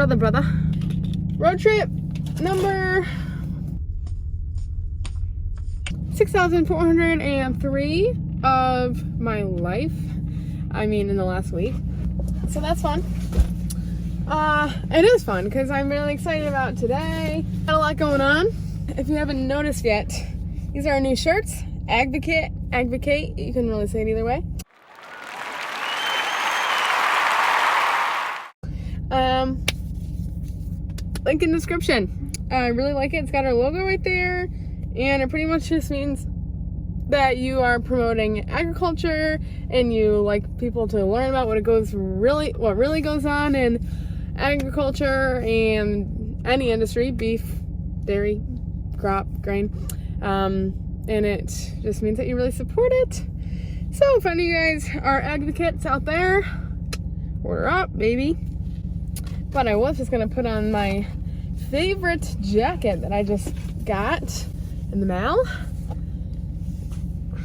brother. Road trip number 6,403 of my life. I mean, in the last week. So that's fun. It is fun because I'm really excited about today. Got a lot going on. If you haven't noticed yet, these are our new shirts. Advocate. You can really say it either way. Link in description. I really like it. It's got our logo right there, and it pretty much just means that you are promoting agriculture and you like people to learn about what really goes on in agriculture and any industry, beef, dairy, crop, grain, and it just means that you really support it. So if any of you guys are advocates out there, order up, baby. But I was just gonna put on my favorite jacket that I just got in the mail,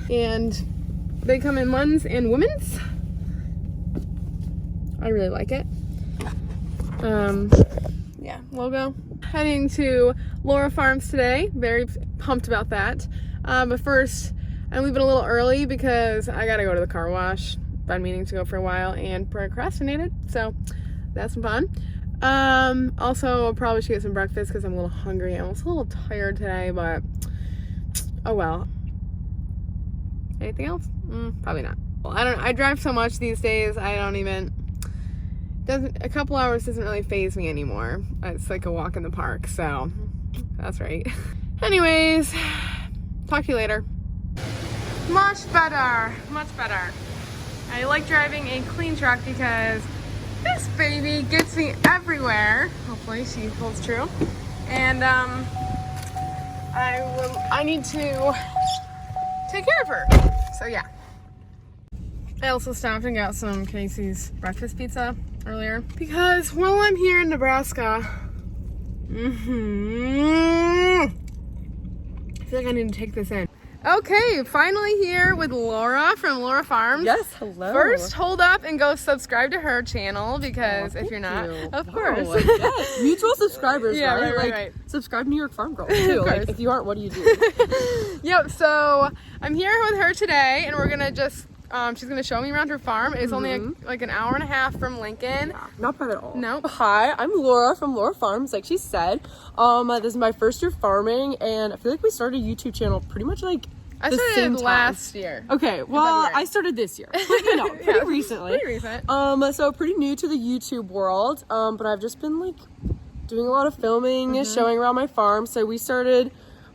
and they come in men's and women's. I really like it. Yeah, logo. Heading to Laura Farms today. Very pumped about that. But first, I'm leaving a little early because I gotta go to the car wash. Been meaning to go for a while and procrastinated, so that's some fun. Also, I'll probably should get some breakfast because I'm a little hungry. I'm also a little tired today, but oh well. Anything else? Probably not. I drive so much these days, a couple hours doesn't really faze me anymore. It's like a walk in the park, so that's right. Anyways, talk to you later. Much better. I like driving a clean truck because this baby gets me everywhere. Hopefully she holds true. And I need to take care of her. So yeah. I also stopped and got some Casey's breakfast pizza earlier because while I'm here in Nebraska, I feel like I need to take this in. Okay, finally here with Laura from Laura Farms. Yes, hello. First, hold up and go subscribe to her channel because if you're not, of course. Yes. Mutual subscribers, yeah, right? Right. Subscribe to Nyfarmgirls too. Like, if you aren't, what do you do? Yep, so I'm here with her today and we're gonna just, she's gonna show me around her farm. It's only like an hour and a half from Lincoln. Yeah, not bad at all. No. Hi, I'm Laura from Laura Farms, like she said. This is my first year farming, and I feel like we started a YouTube channel pretty much like I the same started time. last year. Okay, well, I started this year, but pretty recently. Pretty recent. So pretty new to the YouTube world, but I've just been like doing a lot of filming, showing around my farm. So we started,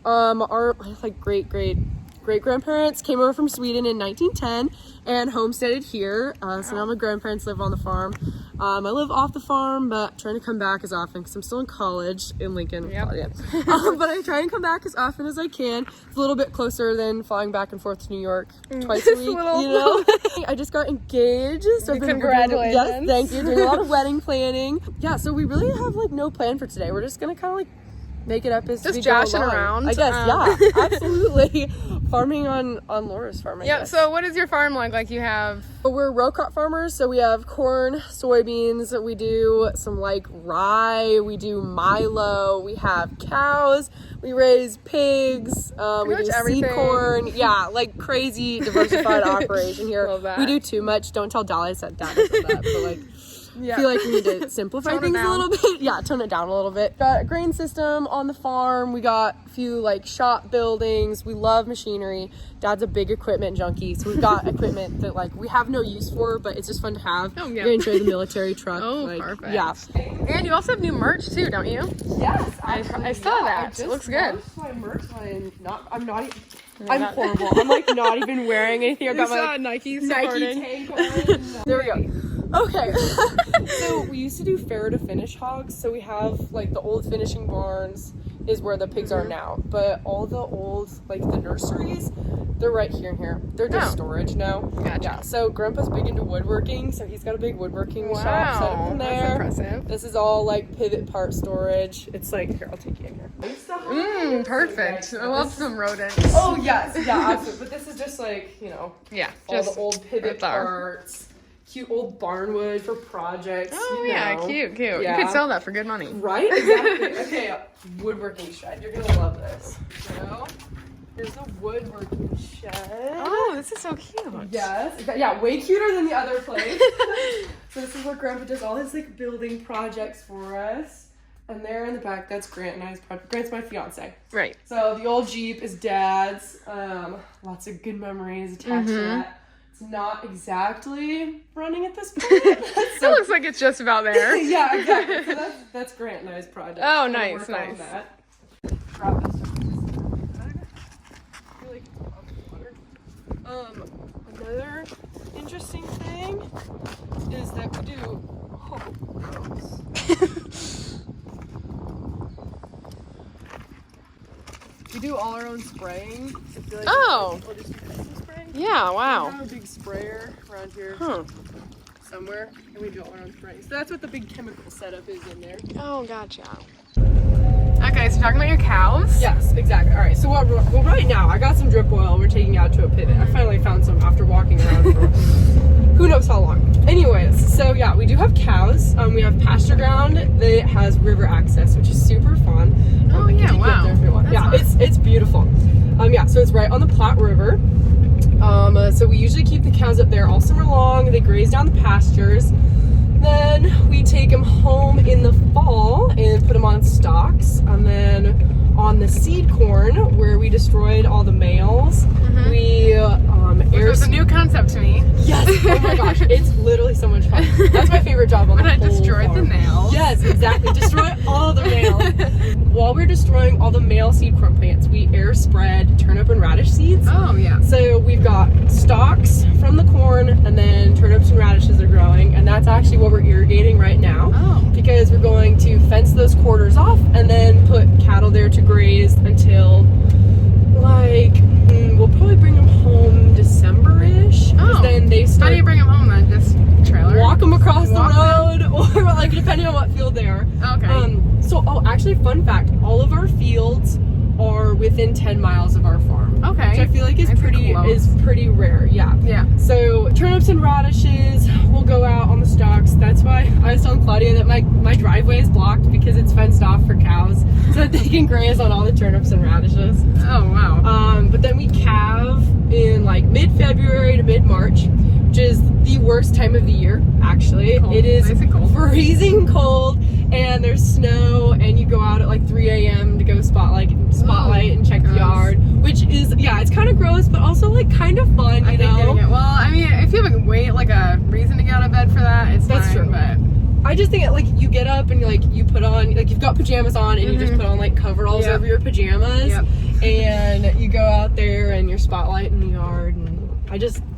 our like great grandparents came over from Sweden in 1910 and homesteaded here. So now my grandparents live on the farm. I live off the farm, but trying to come back as often because I'm still in college in Lincoln. Yep. But I try and come back as often as I can. It's a little bit closer than flying back and forth to New York twice a week. You know, I just got engaged. So Congratulations! Yes, thank you. Doing a lot of wedding planning. Yeah, so we really have like no plan for today. We're just gonna kind of like make it up as just we joshing go along. around. I guess, yeah, absolutely. Farming on Laura's farm, I guess. So what is your farm like? Like you have... We're row crop farmers, so we have corn, soybeans, we do some like rye, we do Milo, we have cows, we raise pigs, we do seed corn. Yeah, like crazy diversified operation here. We do too much. Don't tell Dolly I said that, but like... I feel like we need to simplify things a little bit. Yeah, tone it down a little bit. Got a grain system on the farm. We got a few like shop buildings. We love machinery. Dad's a big equipment junkie, so we've got equipment that like we have no use for, but it's just fun to have. Oh, yeah. We enjoy the military truck. Oh, like, perfect. Yeah. And you also have new merch too, don't you? Yes, I saw that. It looks good. My merch line. I'm horrible. I'm like not even wearing anything. I got my Nike tank on. There we go. Okay, so we used to do fair to finish hogs, so we have like the old finishing barns is where the pigs are now, but all the old like the nurseries, they're right here and here. They're just storage now. Gotcha. Yeah, so Grandpa's big into woodworking, so he's got a big woodworking shop set up in there. That's impressive. This is all like pivot part storage. It's like, here, I'll take you in here. Perfect. I love some rodents. Oh yes, yeah, absolutely. But this is just like, you know, Yeah, all just the old pivot parts. cute old barnwood for projects. Oh, you yeah, know. cute. Yeah. You could sell that for good money. Right? Exactly. Okay, woodworking shed. You're gonna love this. So, here's the woodworking shed. Oh, this is so cute. Yes. Yeah, way cuter than the other place. So this is where Grandpa does all his like building projects for us. And there in the back, that's Grant and I's project. Grant's my fiance. Right. So the old Jeep is Dad's. Lots of good memories attached to that. It's not exactly running at this point. It looks like it's just about there. Yeah, exactly. So that's Grant and I's project. Oh, So nice, work on nice. that. Drop this stuff. I feel like it's off the water. Another interesting thing is that we do. Oh, gross. We do all our own spraying. I feel like we'll just do some spraying. Yeah, wow. We have a big sprayer around here somewhere, and we do all our own spraying. So that's what the big chemical setup is in there. Oh, gotcha. Okay, so talking about your cows. Yes, exactly. All right, so right now, I got some drip oil we're taking out to a pivot. I finally found some after walking around for who knows how long. Anyways, so yeah, we do have cows. We have pasture ground that has river access, which is super fun. Oh, I can yeah, take you up wow. there if you want. That's Yeah, fun. it's beautiful. Yeah, so it's right on the Platte River. So we usually keep the cows up there all summer long. They graze down the pastures. Then we take them home in the fall and put them on stalks. And then on the seed corn, where we destroyed all the males, we Which was a new concept to me. Yes! Oh my gosh, it's literally so much fun. That's my favorite job on the When I whole destroyed the farm. males. Yes, exactly. Destroy all the males. While we're destroying all the male seed corn plants, we air spread turnip and radish seeds. Oh, yeah. So we've got stalks from the corn, and then turnips and radishes are growing, and that's actually what we're irrigating right now. Oh. Because we're going to fence those quarters off and then put cattle there to graze until we'll probably bring them home December-ish. Oh. Then they start. How do you bring them home then? Just trailer? Walk them across Walk the road, or like depending on what field they are. Okay. Actually, fun fact: all of our fields are within 10 miles of our farm. Okay. Which I feel like is Nice and close. pretty rare. Yeah. Yeah. So turnips and radishes will go out on the stalks. That's why I was telling Claudia that my driveway is blocked because it's fenced off for cows, so that they can graze on all the turnips and radishes. Oh, wow. But then we calve in like mid-February to mid-March, which is the worst time of the year, actually. Cold. It is Nice and cold. freezing cold, and there's snow, and you go out at like 3 a.m. to go spotlight and check the gross. yard, which is, yeah, it's kind of gross, but also like kind of fun, I you think know? getting it. Well, I mean, if you have a reason to get out of bed for that, it's That's fine, true. But I just think like you get up and you put on, like you've got pajamas on, and you just put on like coveralls Yep. over your pajamas, Yep. and you go out there and you're spotlighting the yard, and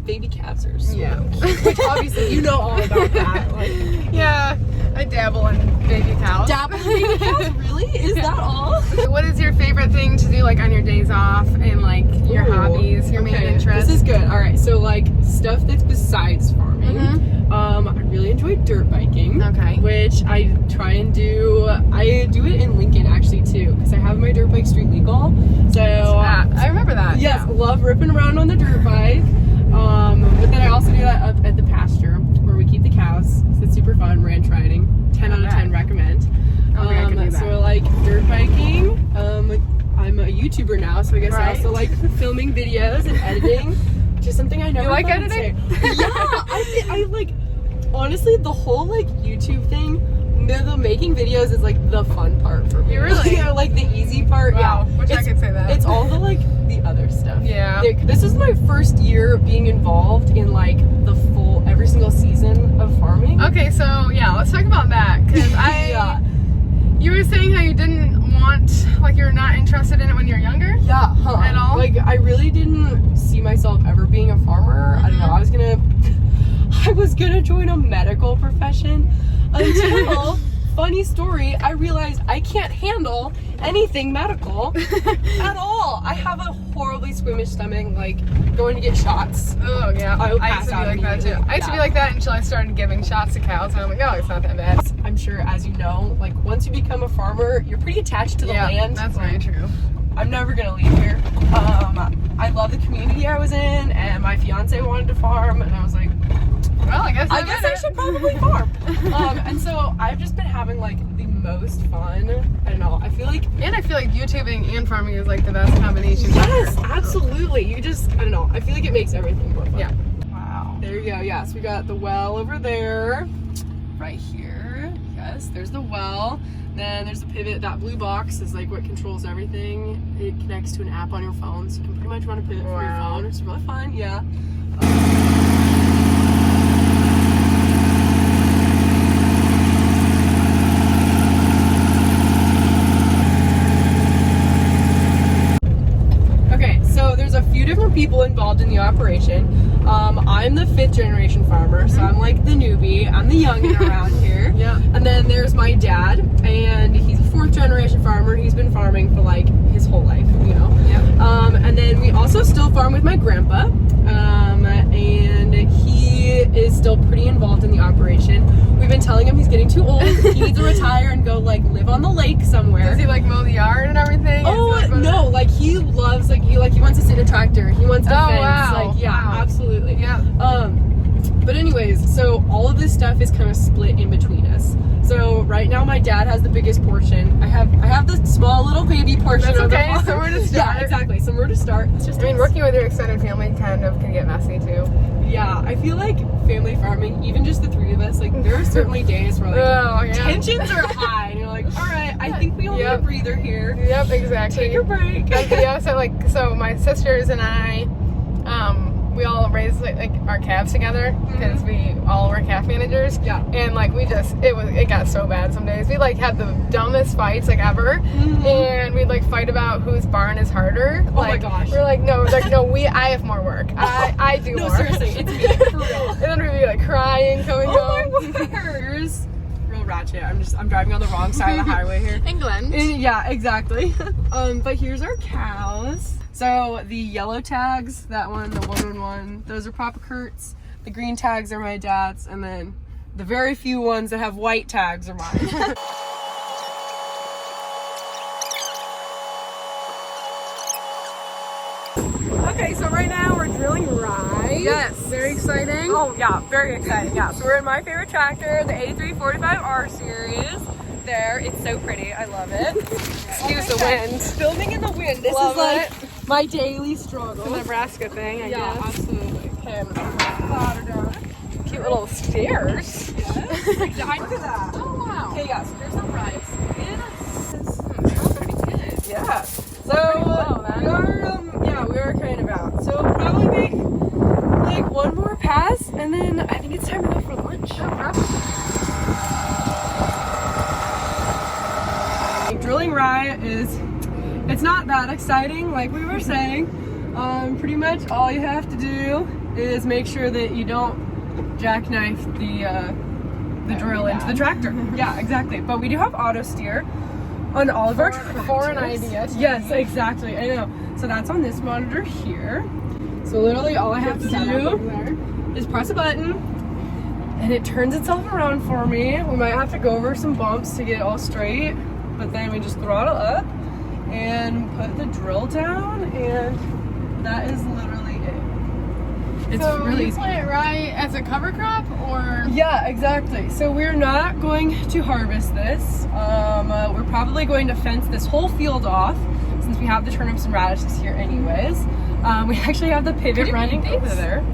baby calves are so cute. Which obviously you know all about that. Like, yeah, I dabble in baby cows. dabble in baby calves? Really? Is that all? What is your favorite thing to do like on your days off and like your Ooh, hobbies, your main okay. interests? This is good. All right, so like stuff that's besides farming. I really enjoy dirt biking. Okay. Which I try and do. I do it in Lincoln actually too, because I have my dirt bike street legal. So I remember that. yes, Yeah. love ripping around on the dirt bike. But then I also do that up at the pasture where we keep the cows. So it's super fun. Ranch riding. 10 out of 10 recommend. I can do that. So like dirt biking. I'm a YouTuber now, so I guess I also like filming videos and editing, which is something I never. You like thought I'd editing? say. Yeah, I like. Honestly, the whole like YouTube thing. The making videos is like the fun part for me. You really? Yeah, like the easy part. Wow, Yeah, wish I could say that. It's all the like the other stuff. Yeah. This is my first year being involved in like the full every single season of farming. Okay, so yeah, let's talk about that because Yeah. You were saying how you didn't want, like you're not interested in it when you're younger. Yeah, huh. At all? Like I really didn't see myself ever being a farmer. I don't know. I was gonna join a medical profession until funny story, I realized I can't handle anything medical at all. I have a horribly squeamish stomach, like going to get shots. Oh yeah, I would I pass used to be out like that too. immediately. I used to be like that until I started giving shots to cows, and I'm like, oh, it's not that bad. I'm sure, as you know, like once you become a farmer, you're pretty attached to the land. That's very true. I'm never gonna leave here. I love the community I was in, and my fiance wanted to farm, and I was like, Well, I guess I should probably farm. And so I've just been having like the most fun. I don't know. I feel like YouTubing and farming is like the best combination. yes, absolutely. I don't know. I feel like it makes everything more fun. Yeah. Wow. There you go. Yes, we got the well over there, right here. Yes, there's the well. Then there's the pivot. That blue box is like what controls everything. It connects to an app on your phone, so you can pretty much run a pivot from your phone. It's really fun. Yeah. There's a few different people involved in the operation. I'm the 5th generation farmer, so I'm like the newbie. I'm the youngin' around here. Yeah. And then there's my dad, and he's a 4th generation farmer. He's been farming for like his whole life, you know. Yeah. And then we also still farm with my grandpa, and he is still pretty involved in the operation. We've been telling him he's getting too old. He needs to retire and go like live on the lake somewhere. Does he like mow the yard and everything? Oh no! Like he loves he wants to sit in a tractor. He wants to fence. Wow. Like yeah, wow. Absolutely. Yeah. But anyways, so all of this stuff is kind of split in between us. So right now my dad has the biggest portion. I have the small little baby portion. That's of the okay. farm. Somewhere to start. Yeah, exactly. Somewhere to start. It's just working with your extended family kind of can get messy too. Yeah, I feel like family farming, even just the 3 of us, like there are certainly days where like tensions are high, and you're like, all right, I think we all need a breather here. Yep, exactly. Take a break. Yeah, so my sisters and I, we all raised like our calves together because we all were calf managers. Yeah. And like it got so bad some days. We like had the dumbest fights like ever, and we'd like fight about whose barn is harder. Oh like, my gosh. We're like no, I have more work. I do no, more. seriously, it's me for real. And then we'd be like crying, coming home. Oh my word. Here's real ratchet. I'm driving on the wrong side of the highway here. England. Yeah, exactly. But here's our cows. So the yellow tags, that one, the 111, those are Papa Kurt's. The green tags are my dad's, and then the very few ones that have white tags are mine. Okay, so right now we're drilling rye. Yes, very exciting. Oh yeah, very exciting. Yeah, so we're in my favorite tractor, the 8345R series. There, it's so pretty. I love it. Excuse the wind. Filming in the wind. This Love is like it. my daily struggle. The Nebraska thing, I guess. Absolutely. Okay, I'm gonna put the ladder down. Cute little stairs. Yes. Look at that. Oh wow. Okay, yeah, so there's some rice. It smells pretty good. Yeah. So we are kind of out. So probably make like one more pass, and then I think it's time to go for lunch. Drilling rye it's not that exciting, like we were saying. Pretty much all you have to do is make sure that you don't jackknife the drill into the tractor. Yeah, exactly. But we do have auto steer on all of our tractors. Foreign idea. Yes, exactly. I know. So that's on this monitor here. So literally all I have to do is press a button, and it turns itself around for me. We might have to go over some bumps to get it all straight, but then we just throttle up and put the drill down, and that is literally it. It's so really you easy. plant rye as a cover crop, or? Yeah, exactly. So we're not going to harvest this. We're probably going to fence this whole field off since we have the turnips and radishes here anyways. We actually have the pivot running over there.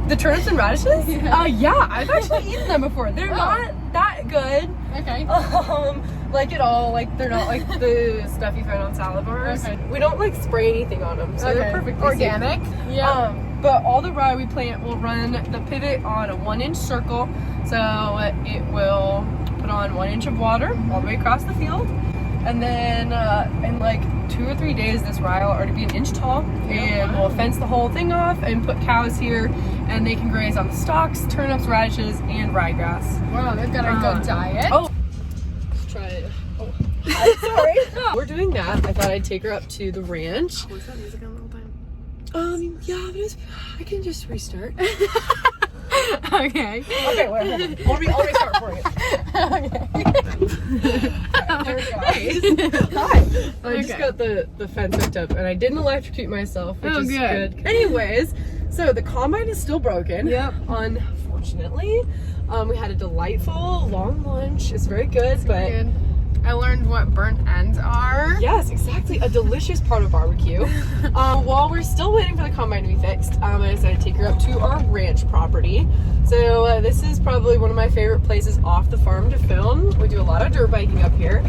The turnips and radishes? Yeah, I've actually eaten them before. They're not that good. Okay. Like at all. Like they're not like the stuff you find on salad bars. Okay. We don't like spray anything on them, so they're perfectly organic. safe. Yeah. But all the rye we plant will run the pivot on a 1-inch circle, so it will put on 1 inch of water all the way across the field, and then in like 2 or 3 days this rye will already be 1 inch tall, and we'll fence the whole thing off and put cows here, and they can graze on the stalks, turnips, radishes, and ryegrass. Wow, they've got a good diet. Oh, let's try it. Oh, I'm sorry. We're doing that. I thought I'd take her up to the ranch. Was that music on the whole time? Yeah, but I can just restart. Okay. Okay, wait, hold on. I'll restart for you. There we go. Hi. I just got the fence hooked up, and I didn't electrocute myself, which is good. Anyways, so the combine is still broken. Yep. Unfortunately. unfortunately. We had a delightful long lunch. It's very good, but Good. I learned what burnt ends are. yes, exactly, a delicious part of barbecue. While we're still waiting for the combine to be fixed, I decided to take her up to our ranch property. So this is probably one of my favorite places off the farm to film. We do a lot of dirt biking up here.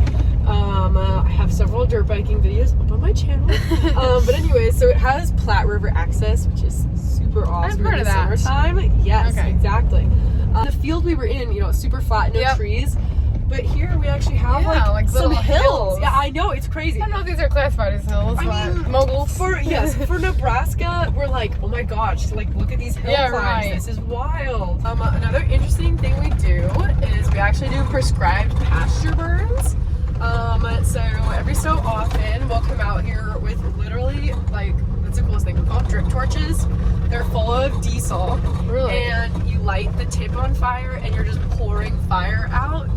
I have several dirt biking videos up on my channel. But anyway, so it has Platte River access, which is super awesome. I've heard of that. Summertime. Yes, Okay. exactly. The field we were in, you know, super flat, no trees. But here we actually have like some little hills. Yeah, I know, it's crazy. I don't know if these are classified as hills, but moguls. For Nebraska, we're like, oh my gosh, like look at these hill climbs. Right. This is wild. Another interesting thing we do is we actually do prescribed pasture burns. So every so often we'll come out here with literally like, that's the coolest thing. We call them drip torches. They're full of diesel. Really? And you light the tip on fire and you're just pouring fire out.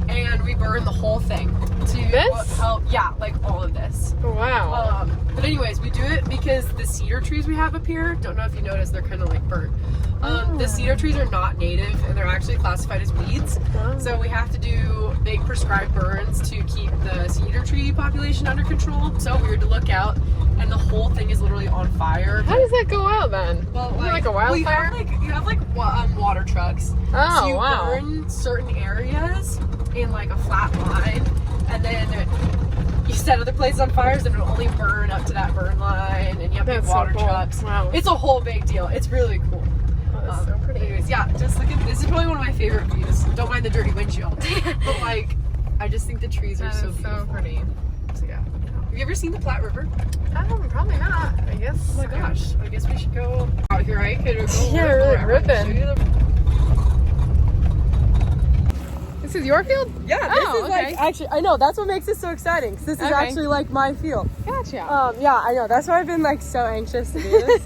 And we burn the whole thing to help, like all of this. Wow. But anyways, we do it because the cedar trees we have up here, don't know if you noticed, they're kind of like burnt. The cedar trees are not native and they're actually classified as weeds. So we have to do big prescribed burns to keep the cedar tree population under control. So weird to look out, and the whole thing is literally on fire. How does that go out then? Well, like a wildfire? You have water trucks. Oh, so you wow. burn certain areas in like a flat line, and then you set other places on fires, and it'll only burn up to that burn line, and you have big That's so water cool. trucks. Wow. It's a whole big deal. It's really cool. That's so pretty. Anyways, yeah, just look at this. Is probably one of my favorite views. Don't mind the dirty windshield, but like, I just think the trees are That so is beautiful. so pretty. So yeah. Have you ever seen the Platte River? Probably not. I guess. Oh my gosh. I guess we should go out here, right? Could we go Yeah, really around and ripping. show you the- This is your field? Yeah, this Oh, is like, okay. actually, I know, that's what makes it so exciting, because this is Okay. actually like my field. Gotcha. Yeah, I know, that's why I've been like so anxious to do this.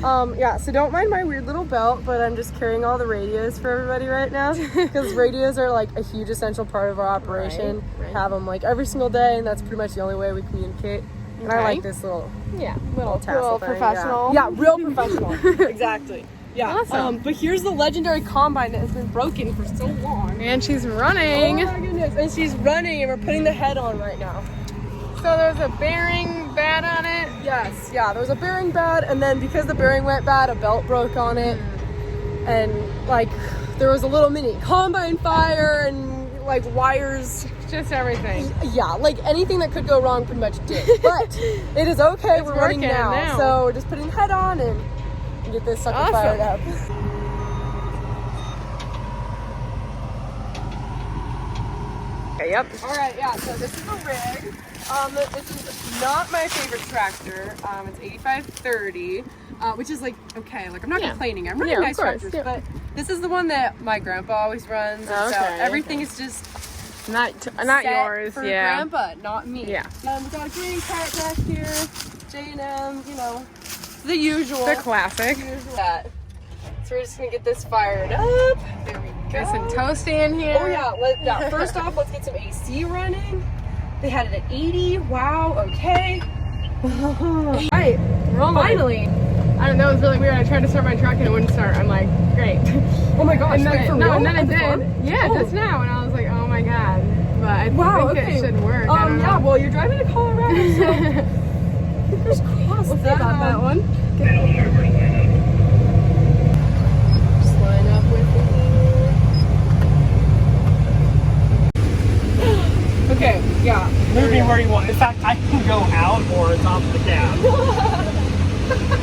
Yeah, so don't mind my weird little belt, but I'm just carrying all the radios for everybody right now, because radios are like a huge essential part of our operation. Right. We have them like every single day, and that's pretty much the only way we communicate. And I Okay. like this little little tassel thing, professional. Yeah, real professional. Exactly. Yeah. Awesome. But here's the legendary combine that has been broken for so long. And she's running. Oh my goodness. And she's running, and we're putting the head on right now. So there's a bearing bad on it. Yes, yeah, there was a bearing bad, and then because the bearing went bad, a belt broke on it. And like there was a little mini combine fire and like wires. Just everything. Yeah, like anything that could go wrong pretty much did. But it is okay, It's we're running working now. So we're just putting the head on and get this sucker fired up. Okay, yep. Alright, yeah, so this is a rig. This is not my favorite tractor. It's 8530, which is like, okay, like I'm not complaining. I'm running Yeah, of nice course, tractors, yeah. but this is the one that my grandpa always runs. And so Okay, everything is just Not set yours, for yeah. grandpa, not me. Yeah. We got a green cart back here, J&M, you know, the usual. The classic. That. So we're just gonna get this fired up. There we go. There's some toasty in here. Oh yeah, first off, let's get some AC running. They had it at 80. Wow, okay. Right, finally. I don't know, it was really weird. I tried to start my truck and it wouldn't start. I'm like, great. Oh my gosh, And then, wait, for no, real? and then At it the did. farm? Yeah, Oh. just now. And I was like, oh my god. But I think it should work. I don't Yeah, know. well, you're driving to Colorado, so fingers crossed. We'll see about that one. Just line up with it. Okay, yeah. Move me where you want. In fact, I can go out or top of the cab.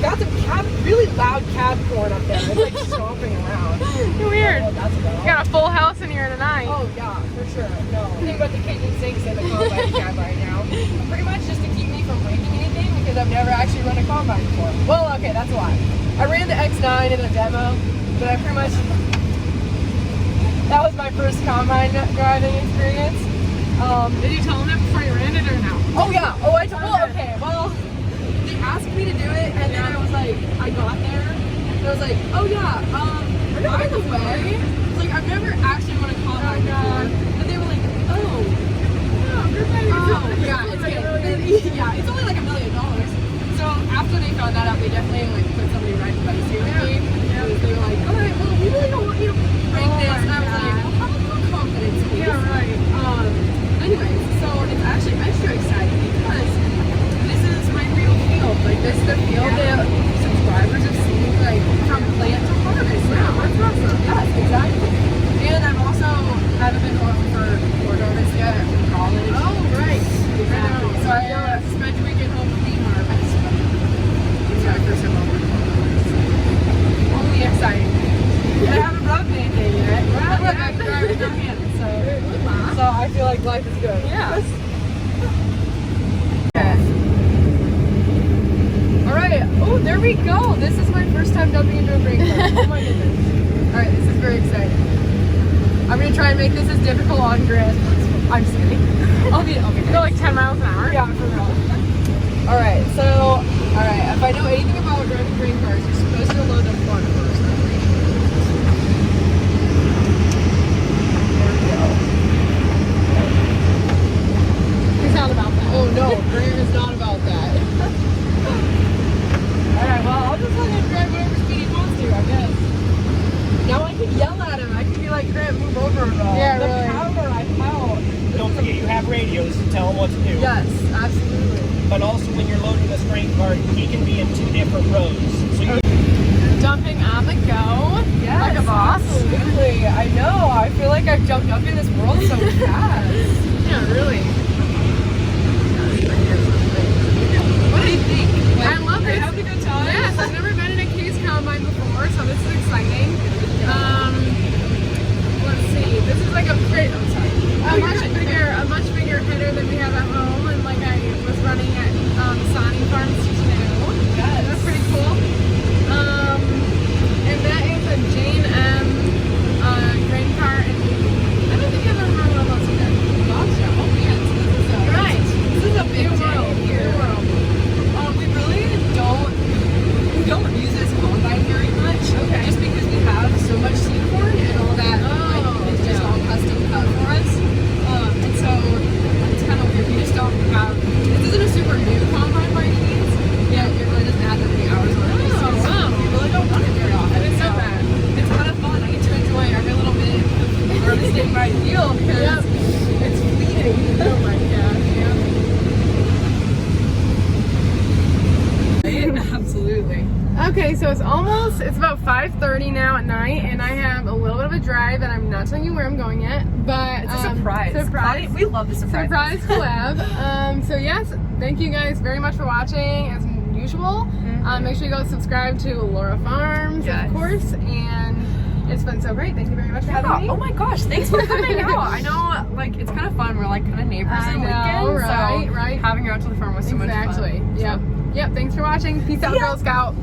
Got some really loud cab horn up there. It's like stomping around. Weird. Oh, that's about. You got a full house in here tonight. Oh yeah, for sure. No. Think about the kitchen sinks in the combine cab right now. Pretty much just to keep me from breaking anything because I've never actually run a combine before. Well, okay, that's a lie. I ran the X9 in a demo, but I pretty much that was my first combine driving experience. Did you tell them that before you ran it or no? Oh yeah. Oh, I told. Well, okay. Well, they asked me to do it, and then I was like, I got there, and I was like, oh yeah. By the way, like I've never actually run a combine before, and they were like, oh. Yeah, it's only like $1 million. So after they found that out, they definitely like put somebody right in place here with me. They were like, all right, well, we really don't want you break this. And I was like, well, how much confidence, please? Yeah, right. Anyways, so it's actually extra exciting because this is my real field. Like, this is the field that subscribers have seen, like, from plant to harvest now. That's awesome. Yes, exactly. And I've also haven't been home for harvest yet from college. Oh, right. Exactly. So I spent a weekend home with bean harvest. It's my first time home with harvest. Only exciting. I haven't broken anything yet. Look, I can drive with no hands. So I feel like life is good. Yeah. Okay. All right. Oh, there we go. This is my first time jumping into a grain cart. Oh my goodness. All right, this is very exciting. I'm gonna try and make this as difficult on grid. I'm just kidding. I'll be Go like 10 miles an hour? Yeah, for real. All right. So, all right. If I know anything about driving grain cars, you're supposed to load the front first. He's not about that. Oh no, Graham is not about that. Alright, well, I'll just let him drive whatever speed he wants to, I guess. Now I can yell at him. I can be like, Graham, move over. Yeah, the really. power I felt. Don't forget you have radios to tell him what to do. Yes, absolutely. But also when you're loading this grain cart, he can be in 2 different rows. So you Jumping on the go. Yes, Like a boss. absolutely. I know. I feel like I've jumped up in this world so fast. Yeah, really. What do you think? I love Are you this. having a good time? Yes, I've never been in a case combine before, so this is exciting. Let's see. This is like a much bigger header than we have at home, and like I was running at Nyfarmgirls too. Yes. That's pretty cool. And that is a Jane M grain cart, and I don't think I've ever run one of those either. Gotcha. Oh man, so this is a Right. This is a big New day world. here. New world. We really don't use this combine very much. Okay. Just because we have so much seed corn and all that. Oh, it's just yeah. all custom cut for us. And so it's kind of weird. We just don't have. This isn't a super new combine by any means. Yeah, it really doesn't have that many hours on it. Oh, wow. We really don't run it very often. It's not So bad. it's kind of fun. I get to enjoy every little bit of harvesting my field because Yep. it's fleeting. Oh my gosh, yeah. Absolutely. Okay, so it's about 5:30 now at night, and I have a little bit of a drive, and I'm not telling you where I'm going yet, but It's a surprise. Surprise. We love the surprise. Surprise collab. So yes, thank you guys very much for watching as usual. Make sure you go subscribe to Laura Farms, Yes. of course, and it's been so great. Thank you very much for having me. Oh my gosh, thanks for coming out. I know, like, it's kind of fun. We're like kind of neighbors I on know, weekends. right, so right. having her out to the farm was so much fun. Exactly. Yep. Yep. Thanks for watching. Peace out, See ya. Girl Scout.